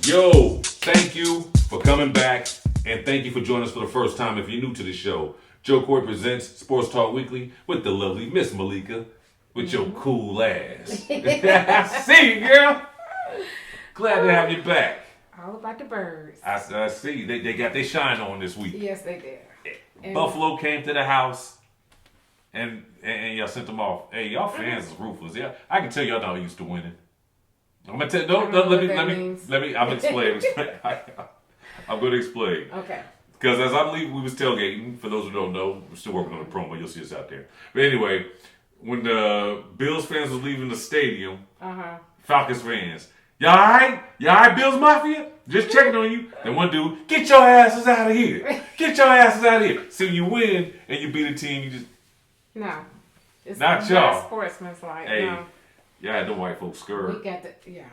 Yo, thank you for coming back, and thank you for joining us for the first time if you're new to the show. Joe Court presents Sports Talk Weekly with the lovely Miss Malikah with your cool ass. See you, girl. Glad to have you back. All about the birds. I see. They got their shine on this week. Yes, they did. And Buffalo came to the house, and y'all sent them off. Hey, y'all fans is ruthless. Yeah, I can tell y'all not used to winning. I'm gonna tell. Don't let me. I'm explaining. I'm gonna explain. Okay. Because as I'm leaving, we was tailgating. For those who don't know, we're still working on the promo. You'll see us out there. But anyway, when the Bills fans was leaving the stadium, Falcons fans, y'all alright? Y'all alright, Bills Mafia? Just checking on you. And one dude, get your asses out of here. Get your asses out of here. So you win and you beat a team, you just... No. It's not y'all. Sportsmanlike. Hey, no. y'all had the white folks scared. We got the, yeah.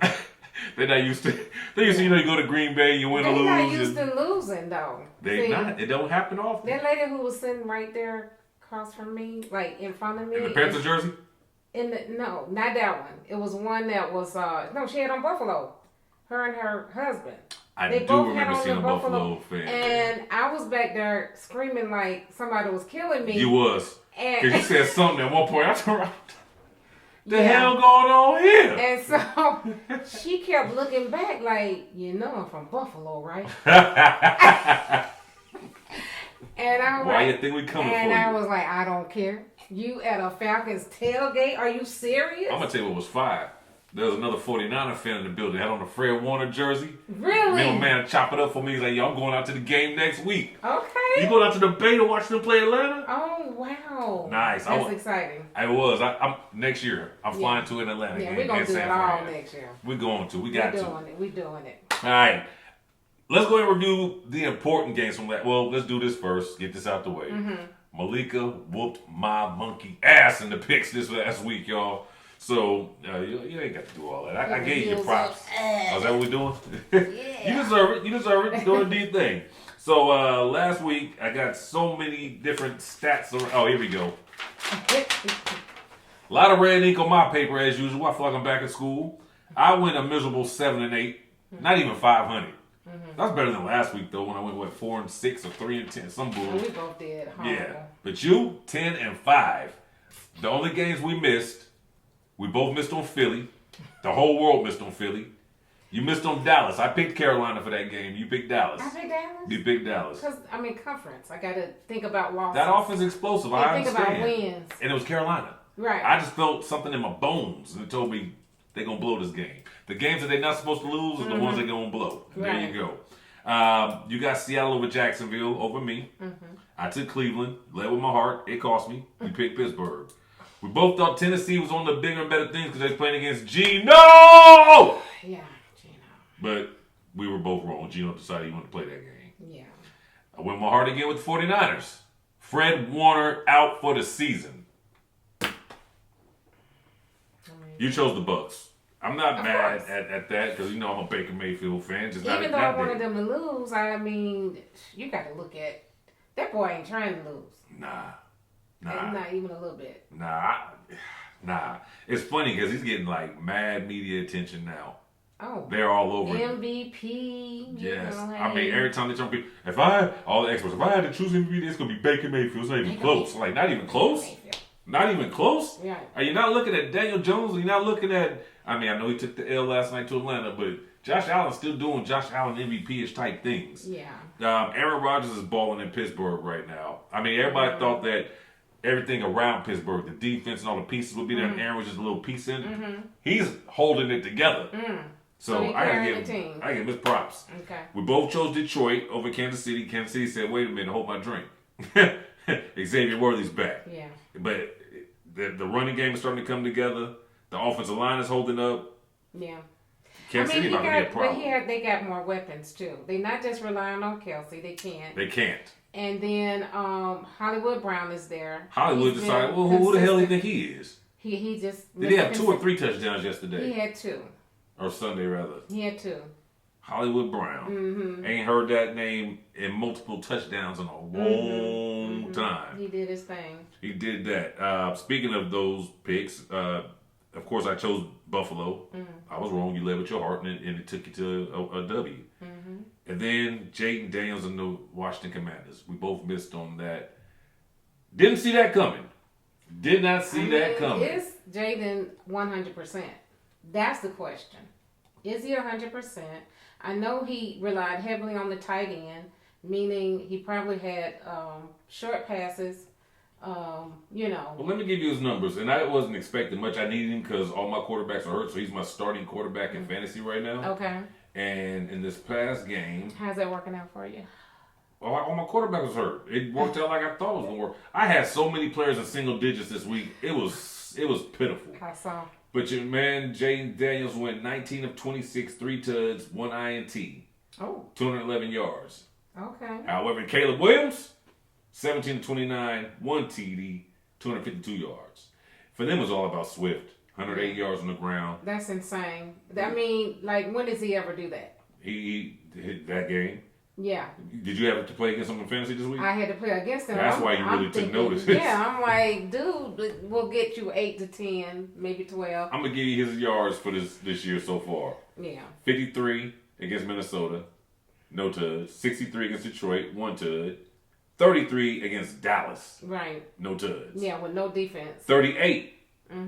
They're not used to, you know, you go to Green Bay, you win or lose. They're not used to losing, though. They not. It don't happen often. That lady who was sitting right there across from me, like in front of me. In the Panthers jersey? No, not that one. It was one that was, no, she had on Buffalo. Her and her husband. They do both remember seeing a Buffalo fan. And I was back there screaming like somebody was killing me. You was. Because you said something at one point. I turned around. The Yeah. hell going on here? And so she kept looking back like, you know I'm from Buffalo, right? And I was Why like, you think we coming and for I you? was like, I don't care. You at a Falcons tailgate? Are you serious? I'm going to tell you what was fire. There was another 49er fan in the building. Had on a Fred Warner jersey. Really? Little man chop it up for me. He's like, yo, I'm going out to the game next week. Okay. You going out to the Bay to watch them play Atlanta? Oh, wow. Nice. That's exciting. I was. I'm next year. I'm flying to an Atlanta Yeah, game. we're going to do it San all Fran. next year. We're going to. We got to. We're doing it. All right. Let's go ahead and review the important games from that. Well, let's do this first. Get this out the way. Malikah whooped my monkey ass in the picks this last week, y'all. So, you ain't got to do all that. I gave you your props. Oh, is that what we're doing? Yeah. You deserve it. You deserve it. Doing the thing. So, last week, I got so many different stats. Oh, here we go. A lot of red ink on my paper, as usual. I feel like I'm back in school. I went a miserable 7-8. Not even 500. That's better than last week, though, when I went, 4-6 or 3-10. Some bull. We both did. Horrible. Yeah. But you, 10-5. The only games we missed, we both missed on Philly. The whole world missed on Philly. You missed on Dallas. I picked Carolina for that game. You picked Dallas. I picked Dallas? You picked Dallas. Because, conference. I got to think about losses. That offense is explosive. I think understand. about wins. And it was Carolina. Right. I just felt something in my bones, and it told me they're going to blow this game. The games that they're not supposed to lose are the ones they're going to blow. Right. There you go. You got Seattle over Jacksonville over me. I took Cleveland. Led with my heart. It cost me. You picked Pittsburgh. We both thought Tennessee was on the bigger and better things because they was playing against Geno. Yeah, Geno. But we were both wrong. Geno decided he wanted to play that game. Yeah. I went my heart again with the 49ers. Fred Warner out for the season. You chose the Bucks. I'm not mad at that because, I'm a Baker Mayfield fan. Just Even though I wanted them to lose, you got to look at, that boy ain't trying to lose. Nah. Not even a little bit. Nah. It's funny because he's getting like mad media attention now. Oh. They're all over him. MVP. Yes. Hey. Every time they turn people, all the experts, if I had to choose MVP, it's going to be Baker Mayfield. It's not even close. Like, not even close? Not even close? Yeah. Are you not looking at Daniel Jones? Are you not looking at, I know he took the L last night to Atlanta, but Josh Allen's still doing Josh Allen MVP-ish type things. Yeah. Aaron Rodgers is balling in Pittsburgh right now. Everybody thought that everything around Pittsburgh, the defense and all the pieces would be there, and Aaron was just a little piece in it. He's holding it together. So I gotta give him his props. Okay. We both chose Detroit over Kansas City. Kansas City said, wait a minute, hold my drink. Xavier Worthy's back. Yeah. But the running game is starting to come together. The offensive line is holding up. Yeah. Kansas City about to be a problem. But they got more weapons too. They're not just relying on Kelsey. They can't. And then Hollywood Brown is there. Hollywood decided, who the hell do you think he is? He just... Did he have 2 or 3 touchdowns yesterday? He had 2. Or Sunday, rather. He had 2. Hollywood Brown. Ain't heard that name in multiple touchdowns in a long time. He did his thing. He did that. Speaking of those picks, Of course, I chose Buffalo. Mm-hmm. I was wrong. You led with your heart, and it took you to a W. Mm-hmm. And then Jaden Daniels and the Washington Commanders. We both missed on that. Didn't see that coming. Did not see that coming. Is Jaden 100%? That's the question. Is he 100%? I know he relied heavily on the tight end, meaning he probably had short passes. Well, let me give you his numbers. And I wasn't expecting much. I needed him because all my quarterbacks are hurt, so he's my starting quarterback in fantasy right now. Okay. And in this past game... How's that working out for you? Well, all my quarterback was hurt. It worked out like I thought it was going to work. I had so many players in single digits this week. It was pitiful. I saw. But your man, Jaden Daniels, went 19 of 26, 3 tuds, 1 INT. Oh. 211 yards. Okay. However, Caleb Williams, 17 of 29, 1 TD, 252 yards. For them, it was all about Swift. 108 yards on the ground. That's insane. I mean, like, when does he ever do that? He hit that game. Yeah. Did you have to play against him in fantasy this week? I had to play against him. That's why you really took notice. Yeah, I'm like, dude, we'll get you 8 to 10, maybe 12. I'm going to give you his yards for this year so far. Yeah. 53 against Minnesota, no tuds. 63 against Detroit, 1 tud. 33 against Dallas. Right. No tuds. Yeah, with no defense. 38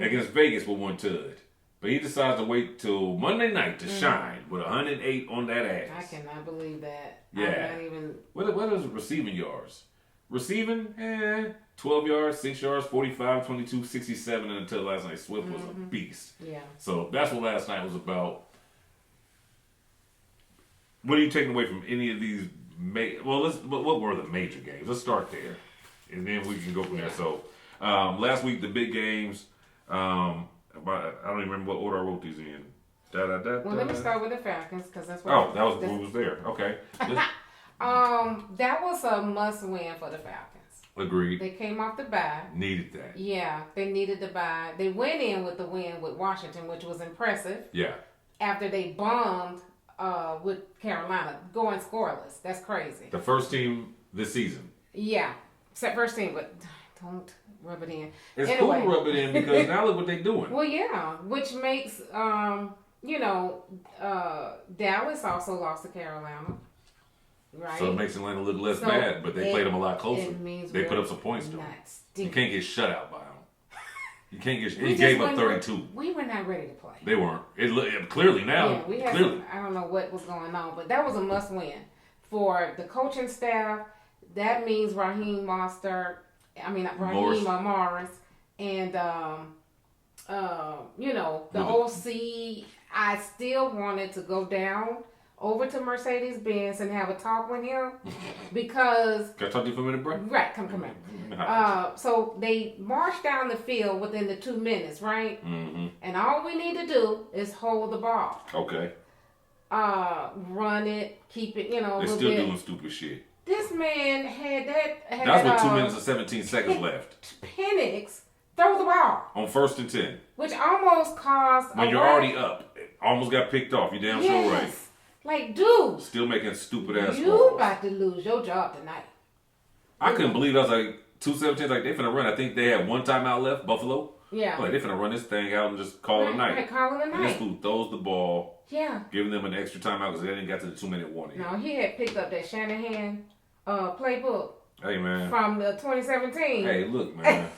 against Vegas with 1 tud. But he decides to wait till Monday night to shine with 108 on that ass. I cannot believe that. Yeah. I'm not even... What is receiving yards? Receiving, 12 yards, 6 yards, 45, 22, 67, and until last night, Swift was a beast. Yeah. So that's what last night was about. What are you taking away from any of these? What were the major games? Let's start there, and then we can go from there. So last week the big games. I don't even remember what order I wrote these in. Well, let me start with the Falcons because that's what. Oh, that was who was there. Okay. That was a must-win for the Falcons. Agreed. They came off the bye. Needed that. Yeah, they needed the bye. They went in with the win with Washington, which was impressive. Yeah. After they bombed with Carolina, going scoreless. That's crazy. The first team this season. Yeah, first team, but don't rub it in. It's anyway. Cool to rub it in because now look what they're doing. Well, yeah, which makes Dallas also lost to Carolina. Right. So it makes Atlanta look less bad, but they played them a lot closer. They put up some points though. You can't get shut out by them. You can't get. He gave up 32. We were not ready to play. They weren't. It clearly now. Yeah, we had. Clearly. I don't know what was going on, but that was a must-win for the coaching staff. That means Raheem Morris, and the OC. I still wanted to go down over to Mercedes-Benz and have a talk with him because... Can I talk to you for a minute, bro? Right, come in. So they marched down the field within the 2 minutes, right? Mm-hmm. And all we need to do is hold the ball. Okay. Run it, keep it, They're still doing stupid shit. This man had That's with 2 minutes and 17 seconds left. Penix throw the ball. On 1st and 10. Which almost caused... When you're already up. Almost got picked off. You damn sure right. Like, dude. Still making stupid ass calls. You about to lose your job tonight. I couldn't believe I was like 2:17. Like they finna run. I think they had 1 timeout left. Buffalo. Yeah. Like they finna run this thing out and just call it a night. Right, call it a night. And this fool throws the ball. Yeah. Giving them an extra timeout because they didn't get to the 2-minute warning. No, he had picked up that Shanahan playbook. Hey man. From the 2017. Hey, look, man.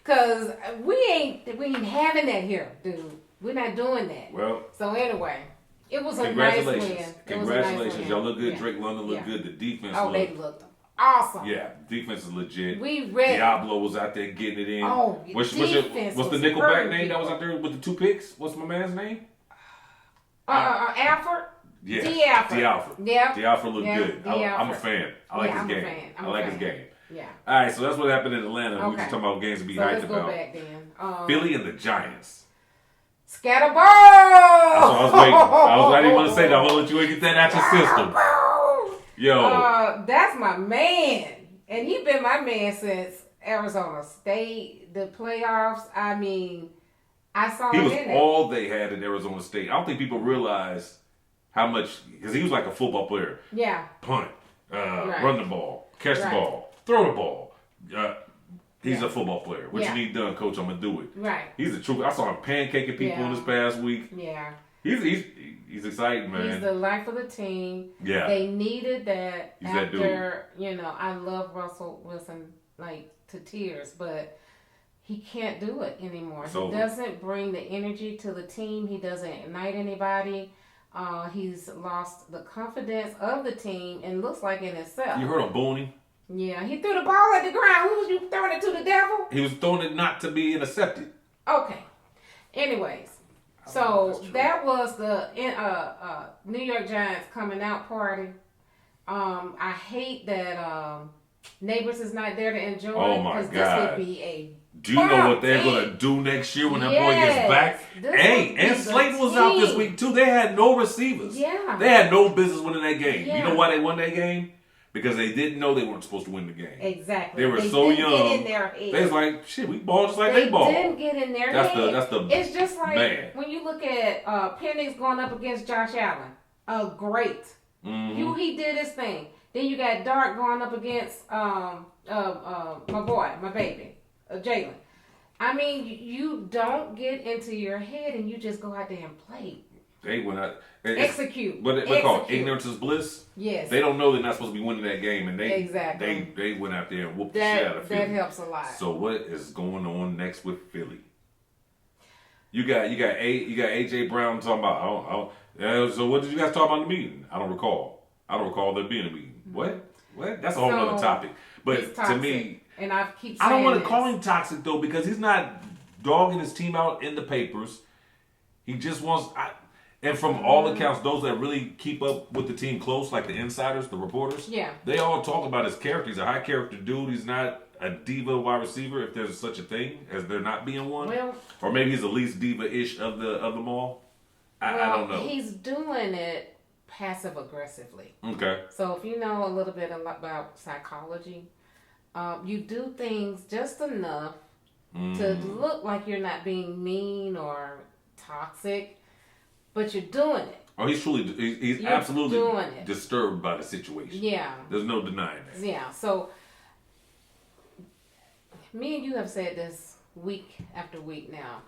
Cause we ain't having that here, dude. We're not doing that. Well. So anyway. It was a nice win. Congratulations. Y'all look good. Yeah. Drake London looked good. The defense they looked awesome. Yeah, defense is legit. We read. Diablo was out there getting it in. Oh, what's the nickelback name that was out there with the 2 picks? What's my man's name? Alfred? Yeah. D'Alfred. Yeah. D'Alfred looked good. I'm a fan. I like his game. I like his game. Yeah. All right, so that's what happened in Atlanta. Okay. We just talking about games to be hyped about. Let's go back then. Philly and the Giants. Scatterball! That's what I was waiting. I didn't want to say that. I want to let you get that out your system. Yo. That's my man. And he been my man since Arizona State, the playoffs. I mean, I saw him in there. He was all they had in Arizona State. I don't think people realize how much, because he was like a football player. Yeah. Punt, run the ball, catch the ball, throw the ball. He's a football player. What you need done, coach, I'm going to do it. Right. He's a true. I saw him pancaking people in this past week. Yeah. He's exciting, man. He's the life of the team. Yeah. They needed that He's after, that dude. I love Russell Wilson, like, to tears, but he can't do it anymore. He doesn't bring the energy to the team. He doesn't ignite anybody. He's lost the confidence of the team and looks like in himself. You heard of Booney? Yeah, he threw the ball at the ground. Who was you throwing it to, the devil? He was throwing it not to be intercepted. Okay. Anyways, so that was the New York Giants coming out party. I hate that Neighbors is not there to enjoy it because this would be a. Do you know what they're going to do next year when that boy gets back? Hey, and Slayton was out this week too. They had no receivers. Yeah. They had no business winning that game. Yeah. You know why they won that game? Because they didn't know they weren't supposed to win the game. Exactly. They were so young. Get in their head. They was like, shit, we ball just like they ball. They didn't get in their head. That's the It's just like man. when you look at Penix going up against Josh Allen. Great. Mm-hmm. He did his thing. Then you got Dart going up against my boy, my baby, Jalen. I mean, you don't get into your head and you just go out there and play. They went out. Execute. What they call it? Ignorance is bliss. Yes. They don't know they're not supposed to be winning that game, and they exactly. they went out there and whooped the shit out of Philly. That helps a lot. So what is going on next with Philly? You got AJ Brown talking about. So what did you guys talk about in the meeting? I don't recall there being a meeting. Mm-hmm. What? That's a whole other topic. But to me, and I keep saying I don't want to call him toxic though because he's not dogging his team out in the papers. He just wants. And from all accounts, those that really keep up with the team close, like the insiders, the reporters, they all talk about his character. He's a high character dude. He's not a diva wide receiver, if there's such a thing as there not being one. Well, or maybe he's the least diva-ish of them all. I don't know. He's doing it passive aggressively. Okay. So if you know a little bit about psychology, you do things just enough to look like you're not being mean or toxic. But you're doing it. Oh, he's absolutely disturbed by the situation. Yeah. There's no denying that. Yeah. So, me and you have said this week after week now.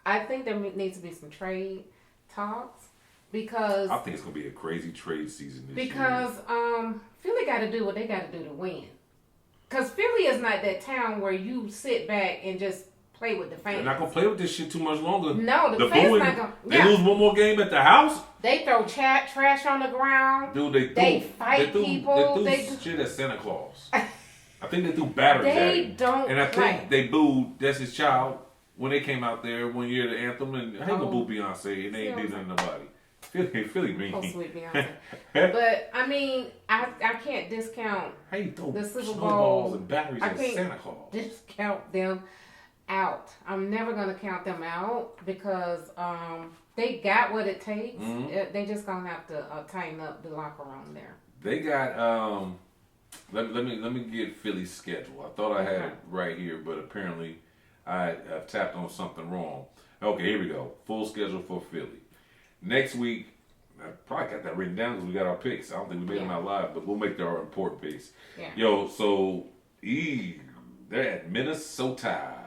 I think there needs to be some trade talks because... I think it's going to be a crazy trade season this year. Because Philly got to do what they got to do to win. Because Philly is not that town where you sit back and just... play with the fans. They're not gonna play with this shit too much longer. No, the fans not gonna. They lose one more game at the house. They throw trash on the ground. Dude, they fight people. They threw shit at Santa Claus. I think they threw batteries at him. Don't. And I think they booed Destiny's Child when they came out there one year the anthem and hey, go boo Beyonce and they ain't did nothing to nobody. Philly mean. Oh, sweet Beyonce. But I mean, I can't discount the Super Bowl and batteries at Santa Claus. Discount them out. I'm never gonna count them out because they got what it takes. They just gonna have to tighten up the locker room there. They got let me get Philly's schedule. I thought I had it right here, but apparently I tapped on something wrong. Okay, here we go. Full schedule for Philly. Next week, I probably got that written down because we got our picks. I don't think we made them out live, but we'll make our important picks. Yeah. Yo, so they're at Minnesota.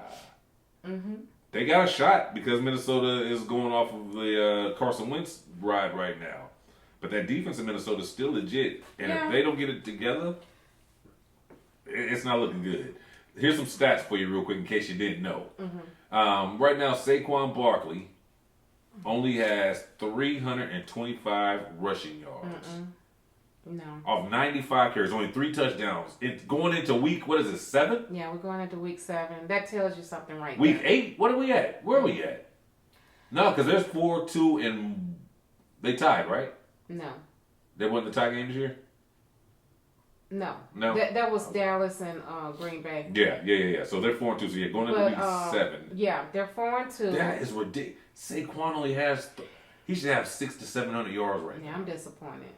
They got a shot because Minnesota is going off of the Carson Wentz ride right now. But that defense in Minnesota is still legit. And if they don't get it together, it's not looking good. Here's some stats for you real quick in case you didn't know. Right now, Saquon Barkley only has 325 rushing yards. No. Off 95 carries, only 3 touchdowns. It's going into week, 7? Yeah, we're going into week 7. That tells you something right Week there. 8? What are we at? Where are we at? No, because there's 4-2 and they tied, right? No. They won the tie game this year? No. No. That was Dallas and Green Bay. Yeah. So they're 4-2. So going into week 7. Yeah, they're 4-2. That is ridiculous. Saquon only has, he should have 600 to 700 yards right now. Yeah, I'm disappointed.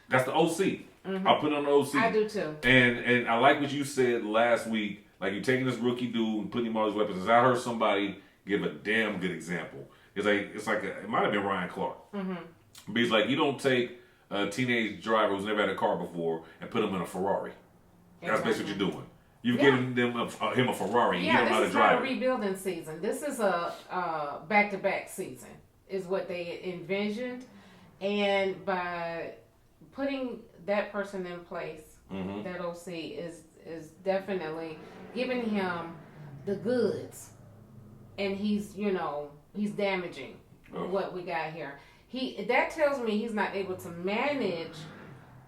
That's the OC. I'll put it on the OC. I do too. And I like what you said last week. Like you're taking this rookie dude and putting him on his weapons. I heard somebody give a damn good example. It might have been Ryan Clark. But he's like, you don't take a teenage driver who's never had a car before and put him in a Ferrari. That's basically what you're doing. You've given him a Ferrari. Yeah, you don't know how to this is drive not a rebuilding season. This is a back-to-back season, is what they envisioned. And by putting that person in place, that OC is definitely giving him the goods, and he's damaging what we got here. That tells me he's not able to manage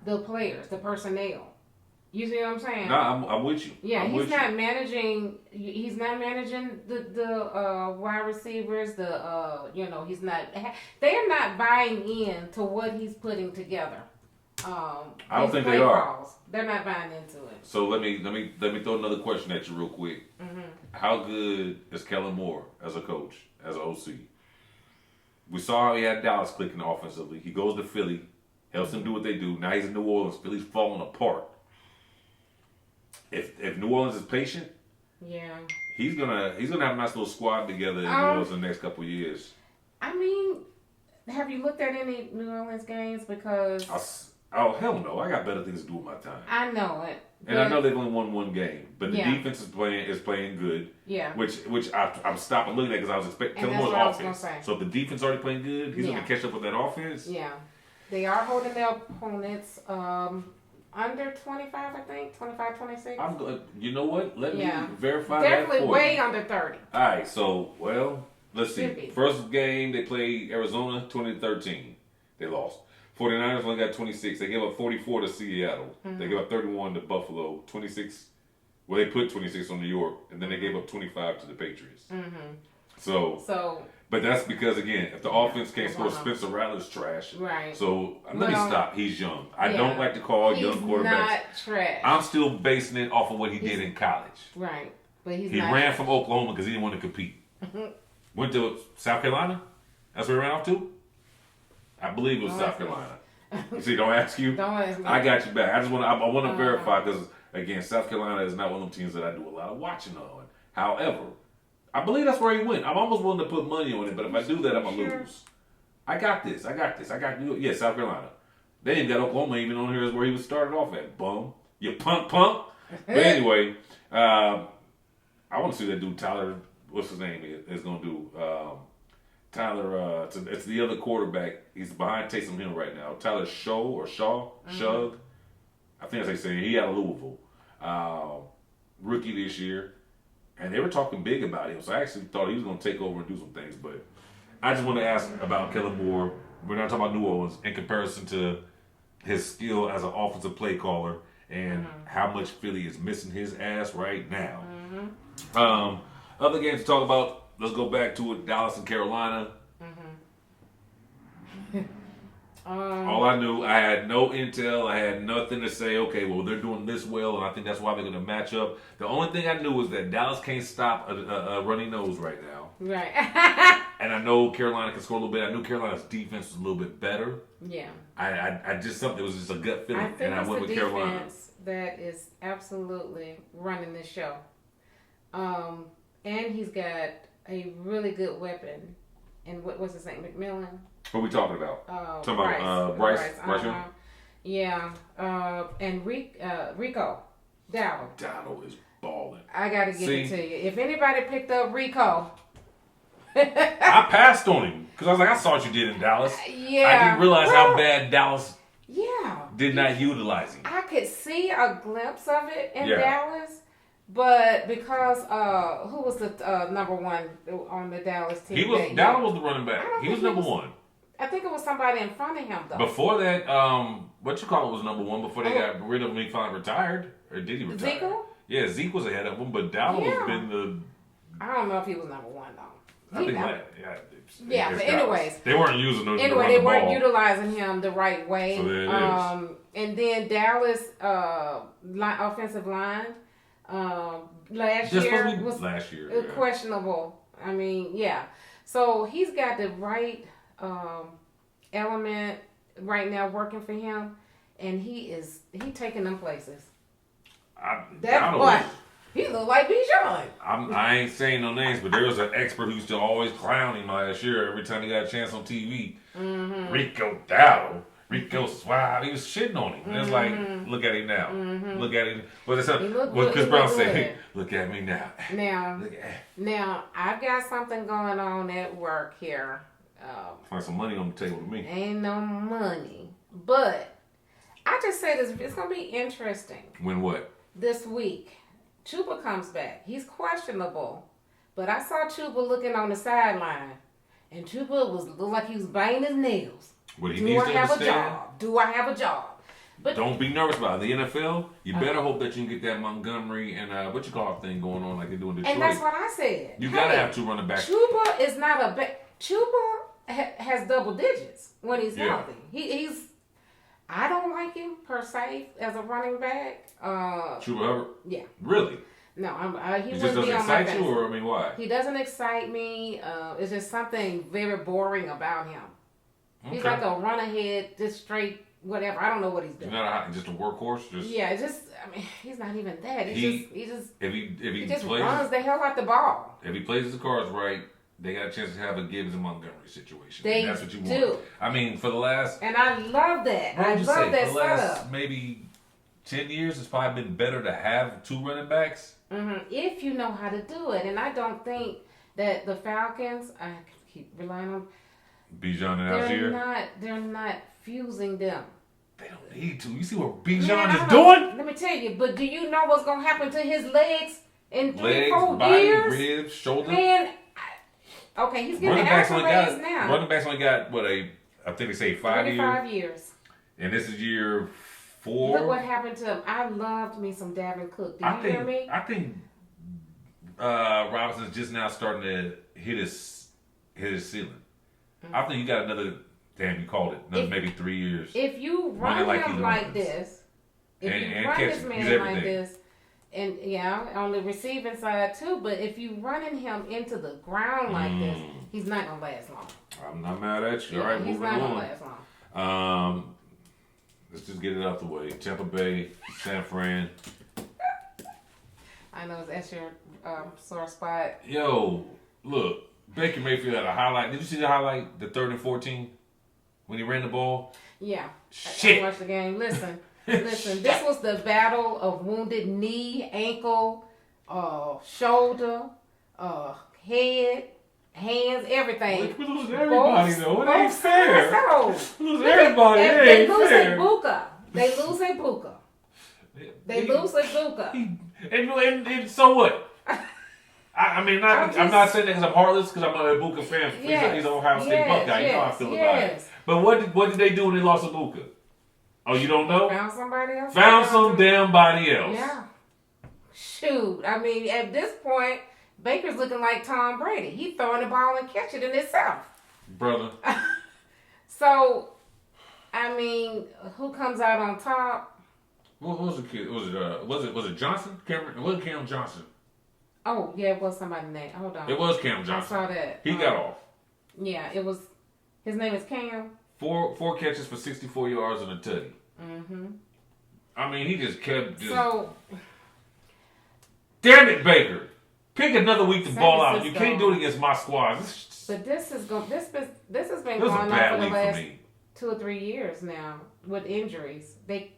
the players, the personnel. You see what I'm saying? No, I'm with you. Yeah, he's not managing the wide receivers. He's not. They're not buying in to what he's putting together. I don't think they are. Calls. They're not buying into it. So let me throw another question at you real quick. How good is Kellen Moore as a coach, as an OC? We saw how he had Dallas clicking offensively. He goes to Philly, helps them do what they do. Now he's in New Orleans. Philly's falling apart. If New Orleans is patient, he's gonna have a nice little squad together in New Orleans in the next couple of years. I mean, have you looked at any New Orleans games? Because hell no, I got better things to do with my time. I know it, and I know they've only won one game, but the defense is playing good. Yeah, which I'm stopping looking at because I was expecting Kellen Moore's offense. So if the defense already playing good, he's gonna catch up with that offense. Yeah, they are holding their opponents. Under 25, I think. 25, 26. I'm good. You know what? Let me verify Definitely that for way you. under 30. All right, so, let's see. First game, they played Arizona 2013. They lost. 49ers only got 26. They gave up 44 to Seattle. They gave up 31 to Buffalo. 26. Well, they put 26 on New York, and then they gave up 25 to the Patriots. So, but that's because, again, if the offense can't score, Spencer Rattler's trash. Right. So, let me stop. He's young. I don't like to call young quarterbacks. He's not trash. I'm still basing it off of what he did in college. Right. But he ran from Oklahoma because he didn't want to compete. Went to South Carolina? That's where he ran off to? I believe it was South Carolina. See, don't ask you. Don't ask me. I got you back. I want to verify because, again, South Carolina is not one of them teams that I do a lot of watching on. However, I believe that's where he went. I'm almost willing to put money on it, but if I do that, I'm going to lose. I got this. Yeah, South Carolina. They ain't got Oklahoma even on here as where he was started off at. Bum. You punk. But anyway, I want to see that dude Tyler, what's his name, is going to do. Tyler, it's the other quarterback. He's behind Taysom Hill right now. Tyler Shug. I think that's how you say it. He out of Louisville. Rookie this year. And they were talking big about him, so I actually thought he was going to take over and do some things. But I just want to ask about Kellen Moore. We're not talking about New Orleans in comparison to his skill as an offensive play caller and how much Philly is missing his ass right now. Other games to talk about. Let's go back to it. Dallas and Carolina. All I knew, I had no intel. I had nothing to say, okay, well, they're doing this well, and I think that's why they're going to match up. The only thing I knew was that Dallas can't stop a runny nose right now. Right. And I know Carolina can score a little bit. I knew Carolina's defense was a little bit better. Yeah. I just, something, it was just a gut feeling, and I went with Carolina. Defense that is absolutely running this show. And he's got a really good weapon. And what's his name? McMillan? What are we talking about? Talking about Bryce Young? Yeah. And Rico Dowdle. Dowdle is balling. I got to give it to you. If anybody picked up Rico. I passed on him because I was like, I saw what you did in Dallas. Yeah. I didn't realize how bad Dallas did not utilize him. I could see a glimpse of it in Dallas. But because who was the number one on the Dallas team? Dowdle was the running back. He was number one. I think it was somebody in front of him though. Before that, what you call it was number one before they got rid of him. He finally retired, or did he retire? Zeke? Yeah, Zeke was ahead of him, but Dowdle has been the. I don't know if he was number one though. I think but anyways, they weren't using those. Anyway, they weren't utilizing him the right way. So there it is. And then Dallas offensive line. Last year questionable. I mean, so he's got the right element right now working for him, and he taking them places. That's what he look like Bijan. I ain't saying no names, but there was an expert who used to always clown him last year every time he got a chance on TV. Rico Dowdle. Rico's, wow, he was shitting on him. And it's like, look at him now. Look at him. What Chris Brown said, look at me now. Now, I've got something going on at work here. Find some money on the table to me. Ain't no money. But I just said it's going to be interesting. When what? This week. Chuba comes back. He's questionable. But I saw Chuba looking on the sideline. And Chuba looked like he was biting his nails. What he needs to understand? Do I have a job? But don't be nervous about it. The NFL, you better hope that you can get that Montgomery and what you call it thing going on like they do in Detroit. And that's what I said. You got to have 2 running backs. Chuba is not a back. Chuba has double digits when he's healthy. He's. I don't like him per se as a running back. Chuba Hubbard? Yeah. Really? No, he just doesn't excite you, or I mean, why? He doesn't excite me. It's just something very boring about him. Okay. He's like a run ahead, just straight whatever. I don't know what he's doing. Just a workhorse. I mean, he's not even that. He just if he just plays, runs the hell out the ball. If he plays his cards right, they got a chance to have a Gibbs and Montgomery situation. That's what you do. Want. I mean, for the last and I love that. I love that for the last maybe 10 years, it's probably been better to have 2 running backs. If you know how to do it, and I don't think that the Falcons, I keep relying on Bijan and Algier. They're not fusing them. They don't need to. You see what Bijan is doing? Let me tell you. But do you know what's gonna happen to his legs in 3-4 years? Body, ribs, shoulder. Man, okay, he's getting accolades now. Running backs only got I think they say 5 years. 5 years. And this is year 4. Look what happened to him. I loved me some Dalvin Cook. Did you hear me? I think Robinson's just now starting to hit his ceiling. I think you got another. Damn, you called it. Maybe 3 years. If you run him like this, if you run this man like this, and on the receiving side too, but if you running him into the ground like this, he's not gonna last long. I'm not mad at you. All right, he's not gonna last long. Let's just get it out the way. Tampa Bay, San Fran. I know that's your sore spot. Yo, look, Baker Mayfield had a highlight. Did you see the highlight? The 3rd and 14 when he ran the ball. Yeah. Shit. I watched the game. Listen. This was the battle of wounded knee, ankle, shoulder, head, hands, everything. We lose everybody though. It ain't fair. We lose everybody. It ain't fair. They lose a Buka. And so what? I mean, I'm not saying that because I'm heartless, because I'm an Ibuka fan. He's an Ohio State Buckeye. You know how I feel about it. But what did they do when they lost Ibuka? Oh, you don't know? Found somebody else. Found some damn body else. Yeah. Shoot. I mean, at this point, Baker's looking like Tom Brady. He's throwing the ball and catching it himself. Brother. So, I mean, who comes out on top? What was the kid? Was it Johnson? It wasn't Cam Johnson. Oh, yeah, it was somebody's name. Hold on. It was Cam Johnson. I saw that. He got off. Yeah, it was. His name is Cam. Four catches for 64 yards and a tutty. I mean, he just kept. Damn it, Baker! Pick another week to ball out. You can't do it against my squad. But this has been going on for the last 2 or 3 years now with injuries. They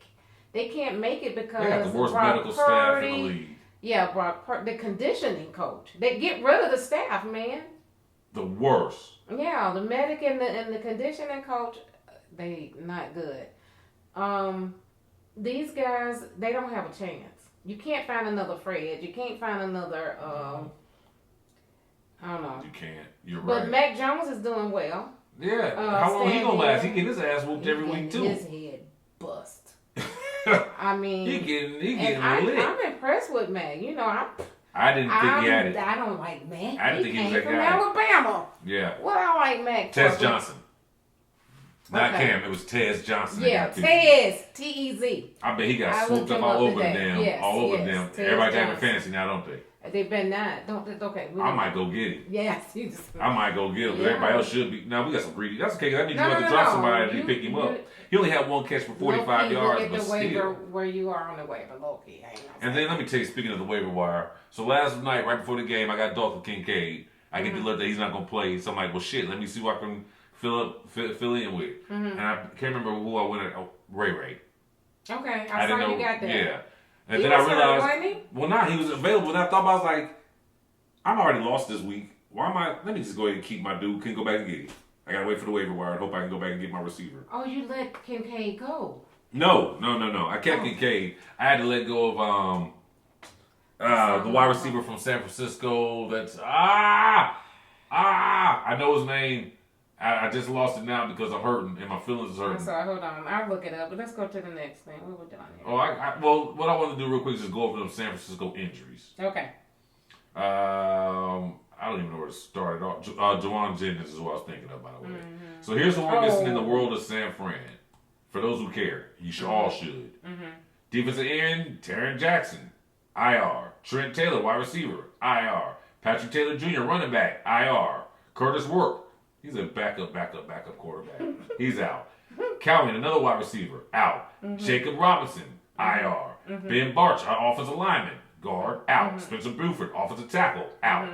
can't make it because they got the worst medical staff in the league. Yeah, Brock Purdy, the conditioning coach. They get rid of the staff, man. The worst. Yeah, the medic and the conditioning coach, they not good. These guys, they don't have a chance. You can't find another Fred. You can't find another. I don't know. You can't. You're right. But Mac Jones is doing well. Yeah. How long he gonna last? He get his ass whooped every week too. His head bust. I mean, he getting lit. I'm impressed with Mac. You know, I didn't think he had it. I don't like Mac. I didn't think he was that from guy. Alabama. Yeah. What I like Mac. Tez Johnson. Not Cam. It was Tez Johnson. Yeah, Tez. T-E-Z. I bet he got swooped up all over the damn. Everybody got him in fantasy now, don't they? They better not. Okay. I might go get him. Yes. I might go get him, because everybody else should be. Now, we got some greedy. That's okay. That means you have to drop somebody and pick him up. He only had one catch for 45 yards, but still. Waiver where you are on the waiver, low-key. And then let me tell you, speaking of the waiver wire, so last night, right before the game, I got Dalton Kincaid. I get the alert that he's not going to play. So I'm like, well, shit, let me see what I can Philly and with. And I can't remember who I went at. Oh, Ray. Okay, I saw you got that. Yeah. And he then was I realized, hurt, wasn't he? well, he was available. And I thought, I was like, I'm already lost this week. Why am I? Let me just go ahead and keep my dude. Can go back and get him. I gotta wait for the waiver wire and hope I can go back and get my receiver. Oh, you let Kincaid go? No. I kept Kincaid. I had to let go of the wide receiver from San Francisco. That's I know his name. I just lost it now because I'm hurting and my feelings is hurting. I'm sorry, hold on. I'll look it up, but let's go to the next thing. What we're doing here? Oh, well, what I want to do real quick is just go over them San Francisco injuries. Okay. I don't even know where to start. Juwan Jennings is who I was thinking of, by the way. So here's what we're missing in the world of San Fran. For those who care, you should all should. Defensive end, Taron Jackson, IR. Trent Taylor, wide receiver, IR. Patrick Taylor Jr., running back, IR. Curtis Work, he's a backup quarterback. He's out. Calvin, another wide receiver, out. Jacob Robinson, IR. Ben Barch, our offensive lineman, guard, out. Spencer Buford, offensive tackle, out.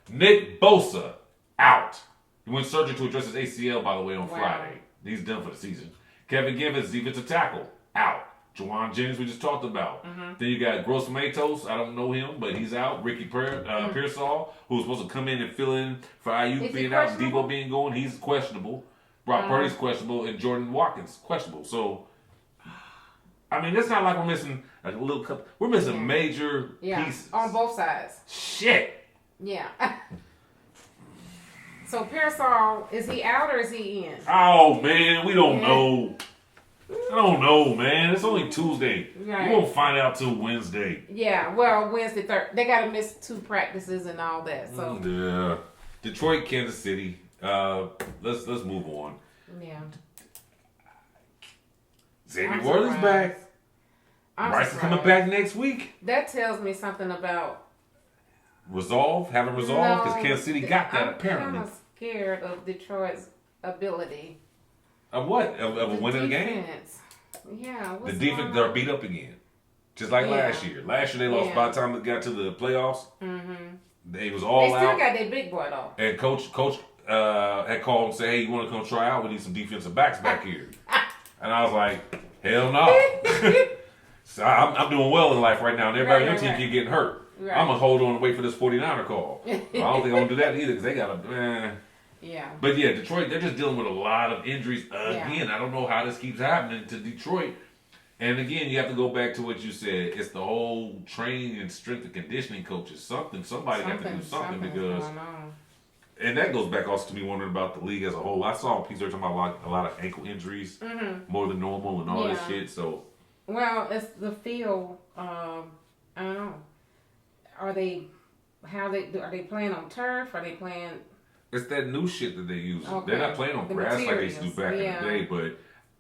Nick Bosa, out. He went surgery to address his ACL, by the way, on Friday. He's done for the season. Kevin Givens, defensive tackle, out. Juwan Jennings, we just talked about. Then you got Gross Matos. I don't know him, but he's out. Ricky Pearsall, who's supposed to come in and fill in for Ayuk being out, Debo being gone. He's questionable. Brock Purdy's questionable, and Jordan Watkins questionable. So, I mean, it's not like we're missing a little couple. We're missing major pieces on both sides. Shit. Yeah. So Pearsall, is he out or is he in? Oh man, we don't know. I don't know, man. It's only Tuesday. Right. We won't find out till Wednesday. Yeah, well, Wednesday, they got to miss 2 practices and all that. So yeah, Detroit, Kansas City. Let's move on. Yeah. Xavier Worthy's back. Bryce is coming back next week. That tells me something about having resolve, because Kansas City got that apparently. I'm scared of Detroit's ability. Of what? Of winning the game? Yeah. The defense, they're beat up again. Just like last year. Last year they lost by the time they got to the playoffs. They was all out. They still got their big boy though. And coach had called and said, "Hey, you want to come try out? We need some defensive backs back here." And I was like, "Hell no." So I'm doing well in life right now, and everybody on your team keep getting hurt. Right. I'm gonna hold on and wait for this 49er call. I don't think I'm gonna do that either, because they got Yeah. But yeah, Detroit, they're just dealing with a lot of injuries again. I don't know how this keeps happening to Detroit. And again, you have to go back to what you said. It's the whole training and strength and conditioning coaches. Somebody got to do something because. And that goes back also to me wondering about the league as a whole. I saw a piece talking about a lot of ankle injuries, more than normal, and all this shit. So. Well, it's the field. I don't know. Are they playing on turf? Are they playing? It's that new shit that they use. Okay. They're not playing on grass like they used to do back in the day, but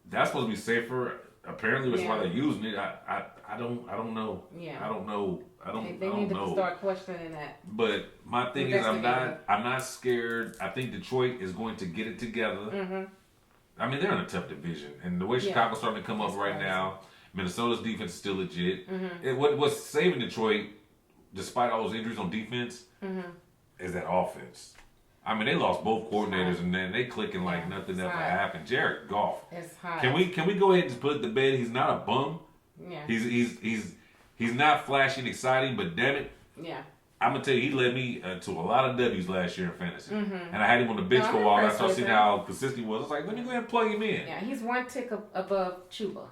that's supposed to be safer. Apparently, that's why they're using it. I don't know. Yeah. I don't know. They need to start questioning that. But my thing is, I'm not scared. I think Detroit is going to get it together. I mean, they're in a tough division, and the way Chicago's starting to come up right now, Minnesota's defense is still legit. What's saving Detroit, despite all those injuries on defense, is that offense. I mean, they lost both coordinators, and then they clicking like nothing ever happened. Jared Goff. It's hot. Can we go ahead and just put it to bed? He's not a bum. Yeah. He's not flashy and exciting, but damn it. Yeah. I'm gonna tell you, he led me to a lot of W's last year in fantasy, and I had him on the bench for a while. I started seeing how consistent he was. I was like, let me go ahead and plug him in. Yeah, he's one tick above Chuba.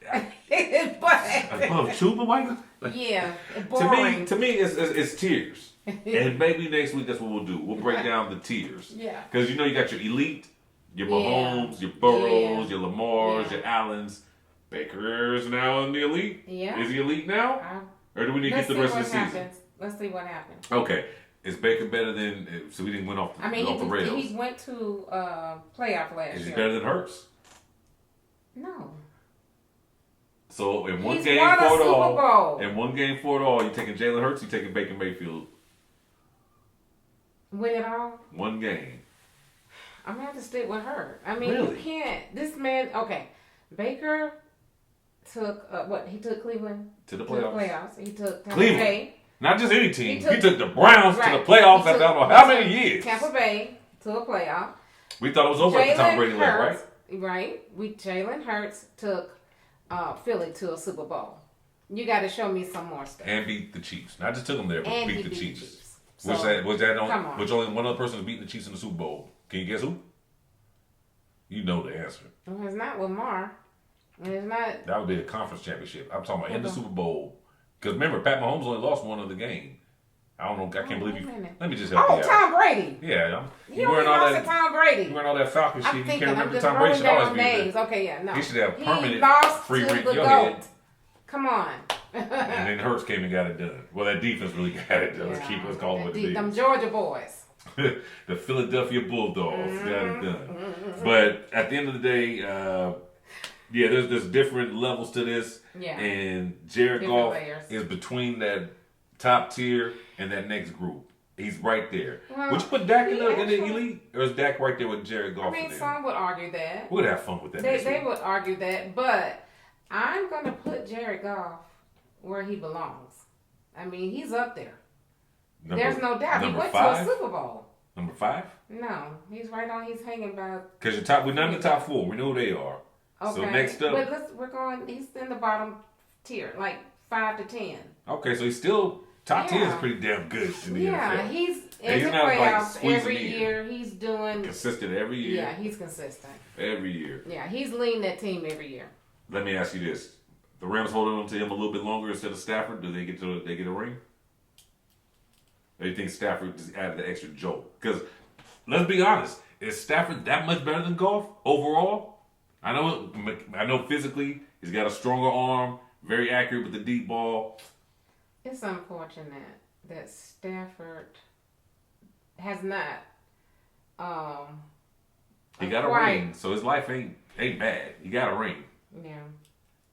Above Chuba, Michael? Yeah, boring. To me, it's tiers. And maybe next week that's what we'll do. We'll break down the tiers. Yeah. Because you got your elite, your Mahomes, your Burrows, your Lamars, your Allens. Baker is now in the elite. Yeah. Is he elite now? Or do we need to get the rest of the season? Let's see what happens. Okay. Is Baker better than? So we didn't went off the rails. He went to playoff last year. Is he better than Hurts? No. So in one game for it all, you taking Jalen Hurts, you taking Baker Mayfield. Win it all? One game. I'm going to have to stick with her. I mean, you can't. This man, okay. Baker took, he took Cleveland to the playoffs. He took Tampa Cleveland. Bay. Not just any team. He took the Browns to the playoffs after I don't know how many years. Tampa Bay to a playoff. We thought it was over after Tom Brady left, right? Right. Jalen Hurts took Philly to a Super Bowl. You got to show me some more stuff. And beat the Chiefs. Not just took them there, but and beat the Chiefs. So, which only one other person has beaten the Chiefs in the Super Bowl. Can you guess who? You know the answer. Well, it's not Lamar. And it's not. That would be a conference championship. I'm talking about in the Super Bowl. Because remember, Pat Mahomes only lost one other game. I don't know. I can't believe you. Let me just help you out. Tom Brady. Yeah. You wearing all that. Tom Brady. You wearing all that Falcons shit. You can't remember Tom Brady should always be names. Okay, yeah, no. He should have permanent free rent in your head. Come on. And then Hurts came and got it done. Well, that defense really got it done. Yeah, Let's call it what it is. Them Georgia boys. The Philadelphia Bulldogs got it done. But at the end of the day, there's different levels to this. Yeah. And Jared Goff layers. is between that top tier and that next group. He's right there. Well, would you put Dak in the elite? Or is Dak right there with Jared Goff? I mean, some would argue that. We'd have fun with that. They would argue that, but I'm going to put Jared Goff where he belongs. I mean, he's up there. There's no doubt. He went to a Super Bowl. Number 5? No, he's right on. He's hanging by. Because we're not in the top 4. We know who they are. Okay. So next up, but we're going. He's in the bottom tier, like 5 to 10. Okay, so he's still top 10 is pretty damn good in the NFL. He's in the playoffs every year. He's doing consistent every year. Yeah, he's consistent every year. Yeah, he's leading that team every year. Let me ask you this: the Rams holding on to him a little bit longer instead of Stafford. Do they get a ring? Or do you think Stafford just added the extra joke? Because let's be honest, is Stafford that much better than Goff overall? I know physically he's got a stronger arm, very accurate with the deep ball. It's unfortunate that Stafford has not. He got a ring, so his life ain't bad. He got a ring. Yeah.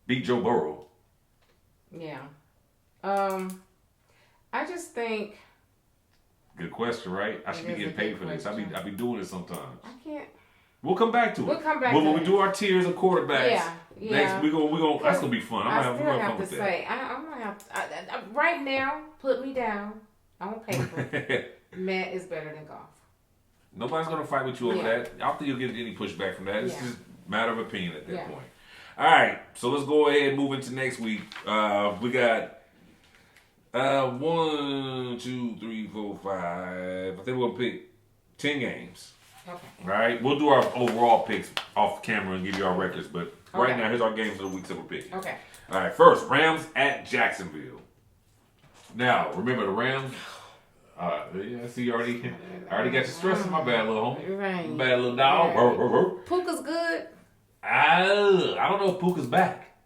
Beat Joe Burrow. Yeah. I just think. Good question, right? I should be getting paid for this. I be doing it sometimes. I can't. We'll come back to it. We'll come back when we do our tiers of quarterbacks. Yeah. Next, we gonna. That's gonna be fun. I'm gonna have fun with that. I'm gonna have to. Right now, put me down on paper. Matt is better than Goff. Nobody's gonna fight with you over that. I don't think you'll get any pushback from that. It's just a matter of opinion at that point. All right, so let's go ahead and move into next week. We got 1, 2, 3, 4, 5. I think we're gonna pick 10 games. Okay. All right, we'll do our overall picks off camera and give you our records. But right now, here's our games of the week that we're picking. Okay. All right, first Rams at Jacksonville. Now remember the Rams. I see you already. I already got you stressing. My bad, little homie. Right. My bad, little dog. Right. Puka's good. I don't know if Puka's back.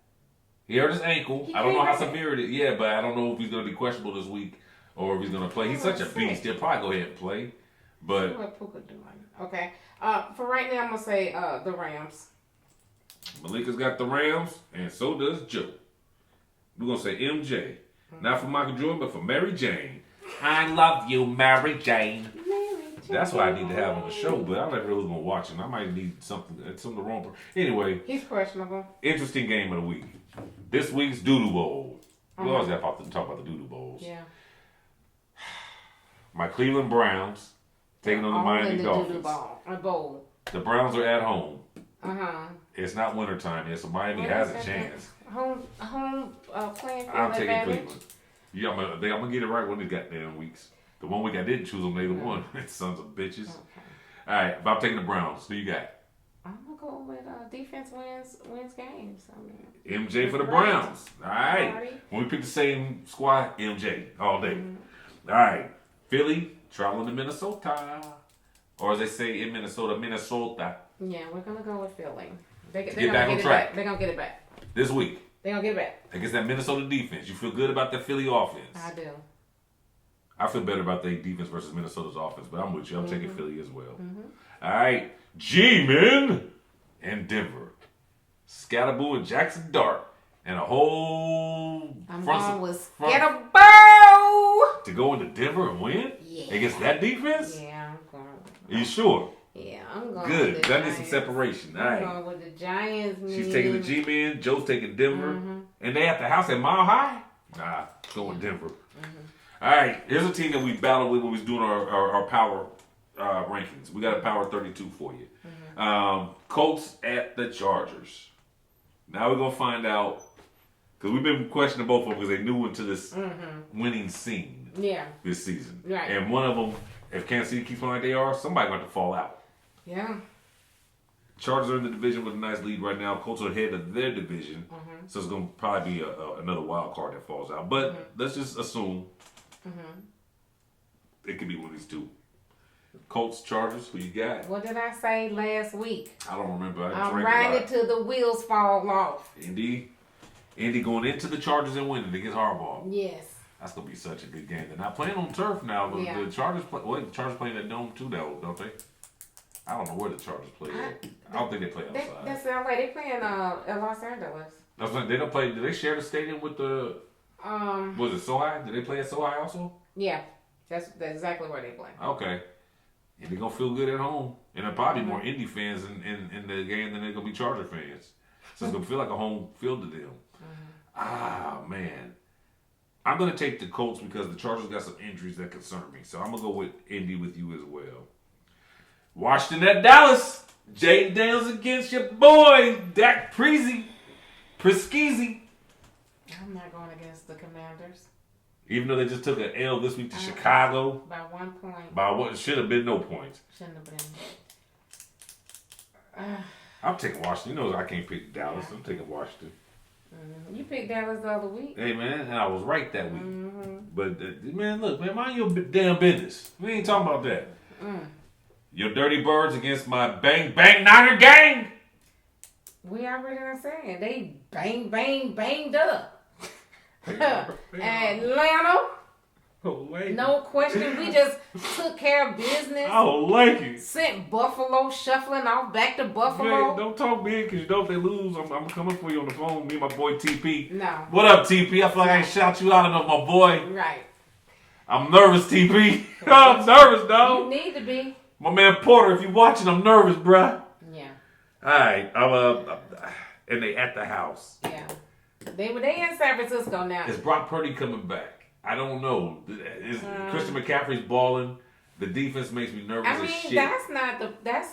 He hurt his ankle. I don't know how severe it is. Yeah, but I don't know if he's going to be questionable this week or if he's going to play. He's such a beast. He'll probably go ahead and play. But what Puka doing? Okay. For right now, I'm gonna say the Rams. Malikah's got the Rams, and so does Joe. We're gonna say MJ, not for Michael Jordan, but for Mary Jane. I love you, Mary Jane. That's what I need to have on the show, but I never really gonna watch him. I might need something wrong. Anyway, he's questionable. Interesting game of the week. This week's Doodoo Bowl. We always have to talk about the Doodoo Bowls. Yeah. My Cleveland Browns taking on the Miami Dolphins. Bowl. The Browns are at home. Uh-huh. It's not wintertime yet, so Miami has a chance. Home playing field I'm taking advantage. Cleveland. Yeah, I'm gonna get it right one of these goddamn weeks. The one week I didn't choose them, they the one. Sons of bitches. Okay. All right, but I'm taking the Browns. Who you got? I'm gonna go with defense wins games. MJ for the Browns. All right. When we pick the same squad, MJ all day. All right. Philly traveling to Minnesota, or as they say in Minnesota. Yeah, we're gonna go with Philly. They're get gonna back get on it track. back. They're gonna get it back this week. They're gonna get it back against that Minnesota defense. You feel good about the Philly offense? I do. I feel better about their defense versus Minnesota's offense, but I'm with you. I'm taking Philly as well. All right, G-Men and Denver, Scatterboo and Jackson Dart, and a whole I'm going with Scatterboo to go into Denver and win against that defense. Yeah, I'm going. Are you sure? Yeah, I'm going. Good. With the That needs some separation. All right. I'm going with the Giants. She's taking the G-Men. Joe's taking Denver, and they at the house at Mile High. Nah, going Denver. All right, here's a team that we battled with when we was doing our power rankings. We got a power 32 for you. Colts at the Chargers. Now we're gonna find out because we've been questioning both of them because they new into this winning scene. This season. Right. And one of them, if Kansas City keeps playing like they are, somebody's going to fall out. Yeah. Chargers are in the division with a nice lead right now. Colts are ahead of their division, so it's going to probably be another wild card that falls out. But let's just assume it could be one of these two. Colts, Chargers, who you got? What did I say last week? I don't remember. I'm riding it till the wheels fall off. Indy going into the Chargers and winning against Harbaugh. Yes. That's going to be such a good game. They're not playing on turf now, but the Chargers the Chargers playing at Dome too, though, don't they? I don't know where the Chargers play at. I don't think they play outside. That's LA. They play in Los Angeles. They don't play. Do they share the stadium with the? Was it SoHi? Did they play at SoHi also? Yeah, that's exactly where they play. Okay, and they're gonna feel good at home, and there'll probably be more Indy fans in the game than they're gonna be Charger fans. So it's gonna feel like a home field to them. Ah man, I'm gonna take the Colts because the Chargers got some injuries that concern me. So I'm gonna go with Indy with you as well. Washington at Dallas. Jaden Daniels against your boy, Dak Preskeezy. I'm not going against the Commanders. Even though they just took an L this week to Chicago. By 1 point. By what should have been no points. Shouldn't have been. I'm taking Washington. You know I can't pick Dallas. I'm taking Washington. You picked Dallas the other week. Hey, man, and I was right that week. But, man, look, man, mind your damn business. We ain't talking about that. Your Dirty Birds against my Bang Bang Niner gang. We already done saying they banged up. Atlanta. No question. We just took care of business. I don't like it. Sent Buffalo shuffling off back to Buffalo. Man, don't talk big because you know if they lose, I'm coming for you on the phone. Me and my boy TP. No. What up, TP? I feel like I ain't shout you out enough, my boy. Right. I'm nervous, TP. I'm nervous, dog. You need to be. My man Porter, if you watching, I'm nervous, bruh. Yeah. All right. And they at the house. Yeah. They in San Francisco now. Is Brock Purdy coming back? I don't know. Is Christian McCaffrey's balling? The defense makes me nervous as shit. That's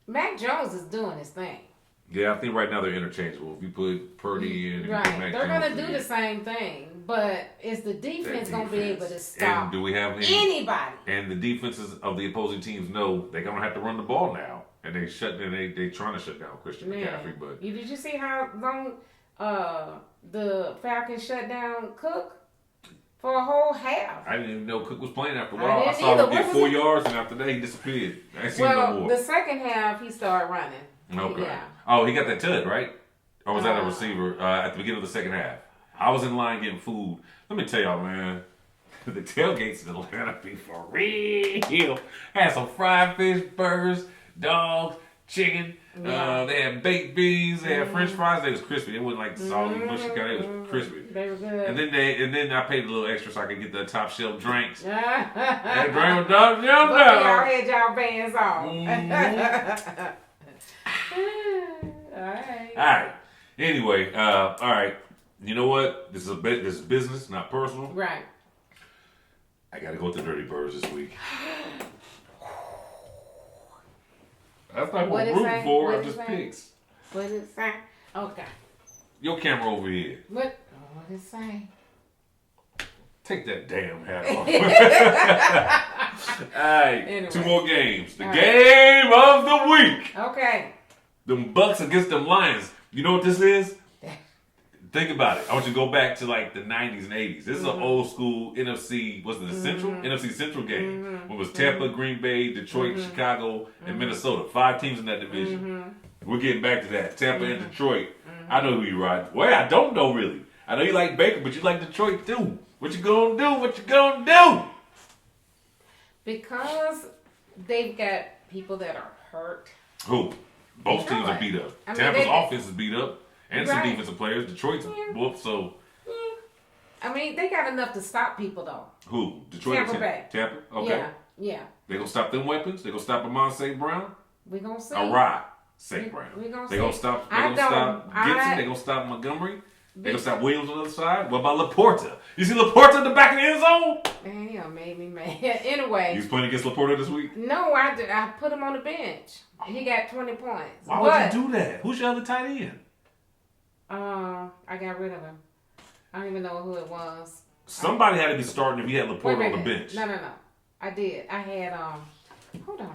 Mac Jones is doing his thing. Yeah, I think right now they're interchangeable. If you put Purdy in, right, Mac they're Jones gonna do the same thing. But is the defense gonna be able to stop? And do we have anybody? And the defenses of the opposing teams know they're gonna have to run the ball now, and they trying to shut down Christian McCaffrey. But did you see how long the Falcons shut down Cook? For a whole half. I didn't even know Cook was playing after a while. I saw him get 4 yards, and after that, he disappeared. I ain't seen him no more. The second half, he started running. Okay. Yeah. Oh, he got that tud, right? Or was that a receiver at the beginning of the second half? I was in line getting food. Let me tell y'all, man. The tailgates in Atlanta be for real. Had some fried fish, burgers, dogs, chicken. Yeah. They had baked beans. They had French fries. They was crispy. They wasn't like salty, mushy kind. They was crispy. They were good. And then I paid a little extra so I could get the top shelf drinks. That drink was top shelf. But y'all had y'all bands on. All right. Anyway, all right. You know what? This is business, not personal. Right. I got to go with the Dirty Birds this week. That's not what I'm rooting for. I'm just picks. What did it say? Okay. Your camera over here. What did it say? Take that damn hat off. All right. Anyway. 2 more games. The game of the week. Okay. Them Bucks against them Lions. You know what this is? Think about it. I want you to go back to like the 90s and 80s. This is an old school NFC, was it the Central? NFC Central game. It was Tampa, Green Bay, Detroit, Chicago, and Minnesota. 5 teams in that division. We're getting back to that. Tampa and Detroit. I know who you ride. Well, I don't know really. I know you like Baker, but you like Detroit too. What you gonna do? What you gonna do? Because they've got people that are hurt. Who? Both teams are beat up. Tampa's offense is beat up. And some defensive players. Detroit's whoop, so. I mean, they got enough to stop people, though. Who? Detroit Tampa Bay. Tampa? Okay. Yeah. They gonna stop them weapons? They gonna stop Amon St. Brown? We gonna see. St. Brown. We gonna They gonna stop Gibson? They gonna stop Montgomery? They gonna stop Williams on the other side? What about Laporta? You see Laporta in the back of the end zone? Damn, made me mad. Anyway. You was playing against Laporta this week? No, I put him on the bench. He got 20 points. Why would you do that? Who's your other tight end? I got rid of him. I don't even know who it was. Somebody had to be starting if you had Laporta on the bench. No. I did. I had, hold on.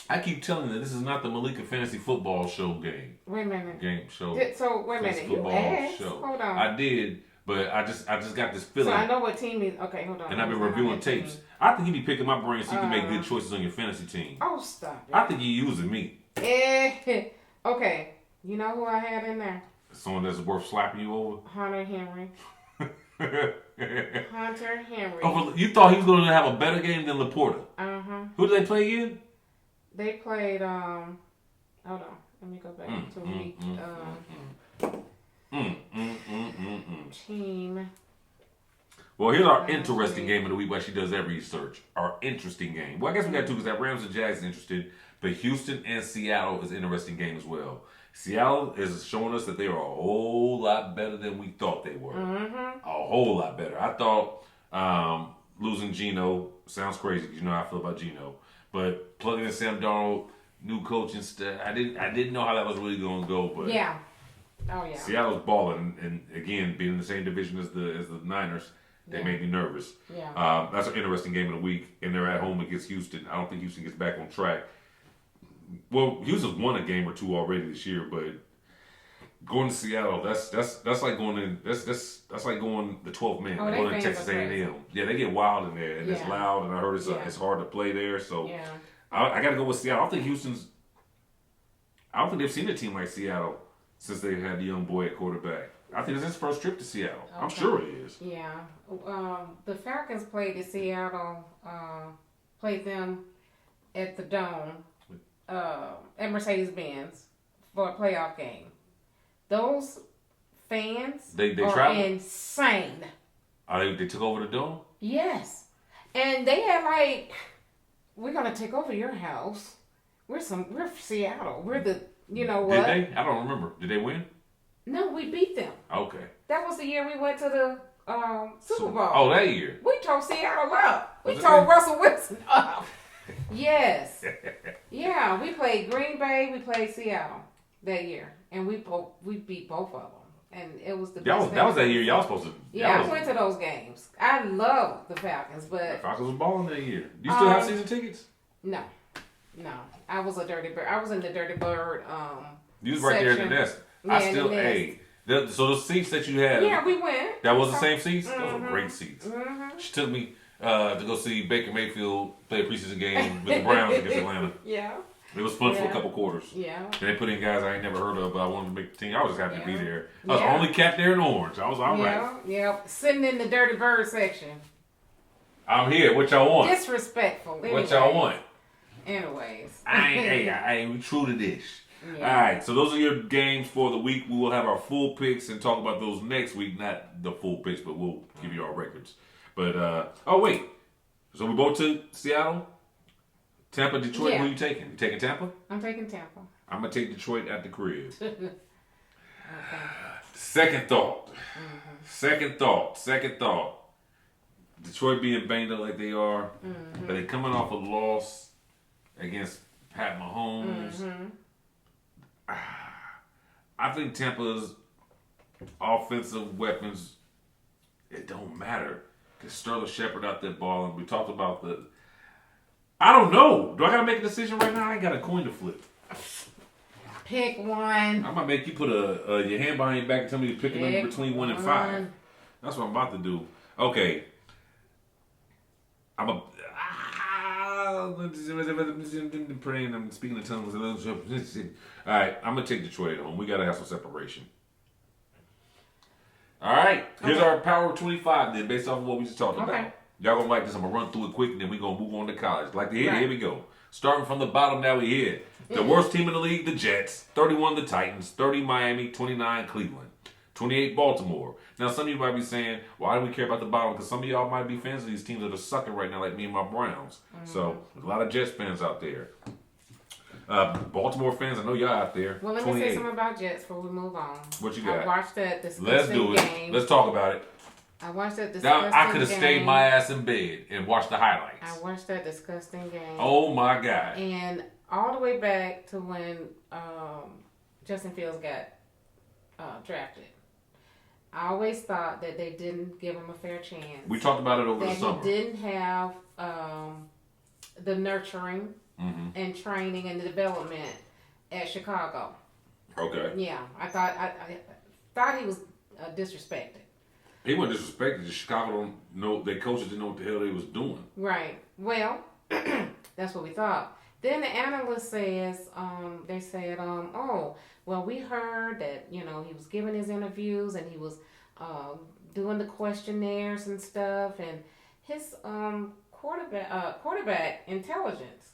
I keep telling you that this is not the Malikah Fantasy Football Show game. Wait a minute. Game show. So, wait a minute. You asked? Show. Hold on. I did, but I just got this feeling. So I know what team is. Okay, hold on. And I've been reviewing tapes. Team. I think you be picking my brain so you can make good choices on your fantasy team. Oh, stop it. I think you using me. Okay. You know who I had in there? Someone that's worth slapping you over? Hunter Henry. Hunter Henry. Oh, you thought he was going to have a better game than Laporta? Uh-huh. Who did they play again? They played, hold on. Let me go back to week, team. Well, here's our interesting game of the week, what she does every research. Our interesting game. Well, I guess we got two because that Rams and Jags is interested, but Houston and Seattle is an interesting game as well. Seattle is showing us that they are a whole lot better than we thought they were. A whole lot better. I thought losing Geno sounds crazy because you know how I feel about Geno. But plugging in Sam Darnold, new coaching staff, I didn't know how that was really going to go. But yeah. Oh, yeah. Seattle's balling. And again, being in the same division as the Niners, they made me nervous. Yeah. That's an interesting game of the week. And they're at home against Houston. I don't think Houston gets back on track. Well, Houston's won a game or two already this year, but going to Seattle, that's like going in. That's like going the 12th man. Oh, going to Texas A&M. Yeah, they get wild in there, and it's loud, and I heard it's hard to play there. So I got to go with Seattle. I don't think they've seen a team like Seattle since they had the young boy at quarterback. I think it's his first trip to Seattle. Okay. I'm sure it is. Yeah. The Falcons played them at the Dome. At Mercedes-Benz for a playoff game. Those fans they are traveled? Insane. They took over the Dome? Yes. And they had like, we're going to take over your house. We're Seattle. We're the, you know what? Did they? I don't remember. Did they win? No, we beat them. Okay. That was the year we went to the Super Bowl. Oh, that year. We tore Seattle up. We tore Russell Wilson up. Yes. Yeah, we played Green Bay, we played Seattle that year, and we beat both of them, and it was the best. That was that year y'all supposed to. Yeah, I went to those games. I love the Falcons, but the Falcons was balling that year. Do you still have season tickets? No. I was a Dirty Bird. I was in the Dirty Bird. You was right section. there in the nest. Yeah, I still so the seats that you had. Yeah, we went. That was the same seats. Those were great seats. She took me to go see Baker Mayfield play a preseason game with the Browns against Atlanta. Yeah. It was fun for a couple quarters. Yeah. And they put in guys I ain't never heard of, but I wanted to make the team. I was just happy to be there. I was the only cat there in orange. I was all right. Yeah. Sitting in the Dirty Bird section. I'm here. What y'all want? Disrespectful. Anyway. What y'all want? Anyways. I ain't true to this. Yeah. All right, so those are your games for the week. We will have our full picks and talk about those next week. Not the full picks, but we'll give you our records. But, oh, wait. So we both took Seattle, Tampa, Detroit. Who are you taking? You taking Tampa? I'm taking Tampa. I'm going to take Detroit at the crib. Okay. Second thought. Second thought. Detroit being banged up like they are, but they coming off a loss against Pat Mahomes. I think Tampa's offensive weapons, it don't matter. Because Sterling Shepard out there balling. We talked about I don't know. Do I got to make a decision right now? I ain't got a coin to flip. Pick one. I might make you put your hand behind your back and tell me to pick a number between 1 and 5. That's what I'm about to do. Okay. I'm praying. I'm speaking in tongues. All right. I'm going to take Detroit at home. We got to have some separation. All right. Here's our Power of 25 then, based off of what we just talked about. Y'all going to like this. I'm going to run through it quick, and then we're going to move on to college. Like to hear? Here we go. Starting from the bottom, now we here. The worst team in the league, the Jets. 31, the Titans. 30, Miami. 29, Cleveland. 28, Baltimore. Now, some of you might be saying, why do we care about the bottom? Because some of y'all might be fans of these teams that are sucking right now, like me and my Browns. So, there's a lot of Jets fans out there. Baltimore fans, I know y'all out there. Well, let me say something about Jets before we move on. What you got? I watched that disgusting Let's do it. game. Let's talk about it. I watched that disgusting game. I could have stayed my ass in bed and watched the highlights. I watched that disgusting game. Oh my God. And all the way back to when Justin Fields got drafted. I always thought that they didn't give him a fair chance. We talked about it over the summer. That he didn't have the nurturing and training and the development at Chicago. Okay. Yeah, I thought he was disrespected. He wasn't disrespected. The Chicago don't know. Their coaches didn't know what the hell they was doing. Right. Well, that's what we thought. Then the analyst says, they said, oh, well, we heard that, he was giving his interviews and he was doing the questionnaires and stuff, and his quarterback intelligence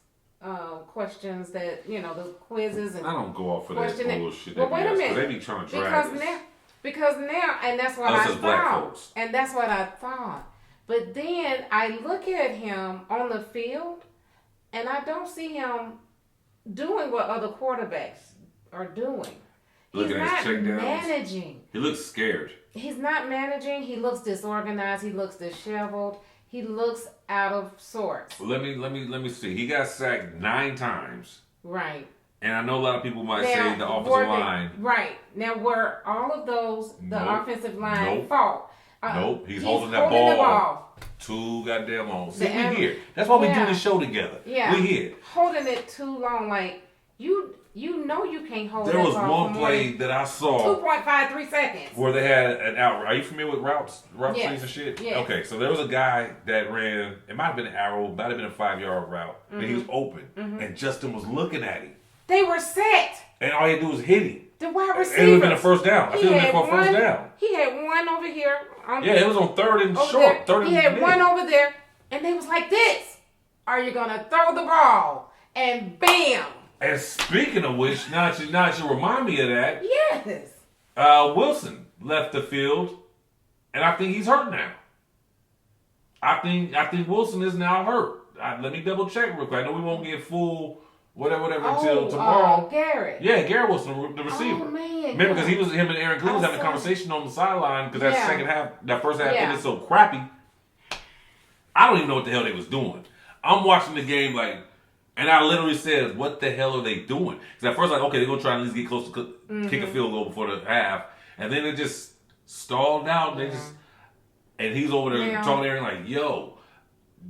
questions that, the quizzes and I don't go off for that bullshit. Well, wait a minute. They be trying to drag us. Because now, and that's what I thought. And that's what I thought. But then I look at him on the field, and I don't see him doing what other quarterbacks are doing. He's not managing. He looks scared. He's not managing. He looks disorganized. He looks disheveled. He looks out of sorts. Well, let me see. He got sacked 9 times. Right. And I know a lot of people might say the offensive line. Right. Now, were all of those the offensive line fault? Nope. He's holding that ball too goddamn long. See, we here. That's why we do this show together. Yeah. We here. Holding it too long, like, you know you can't hold There was one play that I saw. 2.53 seconds. Where they had an out. Are you familiar with routes trees and shit? Yes. Okay, so there was a guy that ran, it might have been an arrow, might have been a 5-yard route, but he was open. And Justin was looking at him. They were set. And all he had to do was hit him. The wide receiver. It would have been a first down. I feel it for a first down. He had one over here. It was on 3rd and short. He had one over there, and they was like this. Are you going to throw the ball? And bam. And speaking of which, now you remind me of that. Yes. Wilson left the field, and I think he's hurt now. I think Wilson is now hurt. Let me double check real quick. I know we won't get full whatever until tomorrow. Garrett. Yeah, Garrett Wilson, the receiver. Oh man. Remember, because him and Aaron Cleveland was having a conversation on the sideline because that first half ended so crappy. I don't even know what the hell they was doing. I'm watching the game and I literally said, what the hell are they doing? Because at first, okay, they're going to try and at least get close to kick a field goal before the half. And then it just stalled out. And he's over there talking to Aaron like, yo,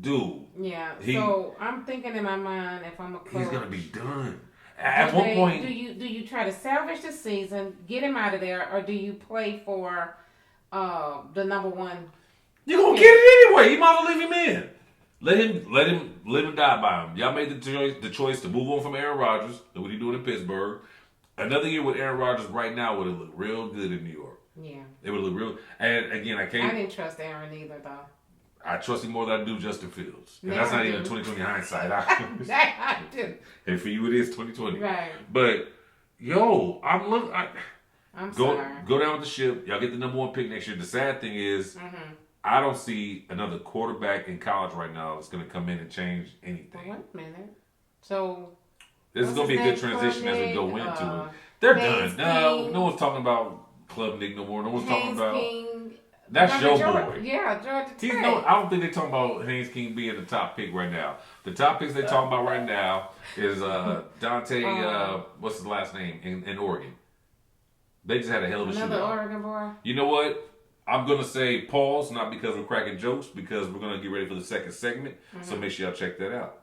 dude. Yeah, so I'm thinking in my mind, if I'm a coach, he's going to be done. At one point. Do you try to salvage the season, get him out of there, or do you play for the number one? You're going to get it anyway. You might as well leave him in. Let him live and die by him. Y'all made the choice to move on from Aaron Rodgers. Look what he's doing in Pittsburgh. Another year with Aaron Rodgers right now would have looked real good in New York. Yeah. It would look real. And again, I didn't trust Aaron either, though. I trust him more than I do Justin Fields. And that's not even 2020 hindsight. I do. And for you, it is 2020. Right. But, yo, I'm sorry. Go down with the ship. Y'all get the number 1 pick next year. The sad thing is, I don't see another quarterback in college right now that's going to come in and change anything. Wait a minute. So this is going to be a good transition as we go into it. They're done. No one's talking about Club Nick no more. No one's talking about... King, that's your boy. Yeah, Georgia Tech. I don't think they're talking about Haynes King being the top pick right now. The top picks they're talking about right now is Dante, what's his last name, in Oregon. They just had a hell of a shootout. Another Oregon boy. You know what? I'm going to say pause, not because we're cracking jokes, because we're going to get ready for the second segment. So make sure y'all check that out.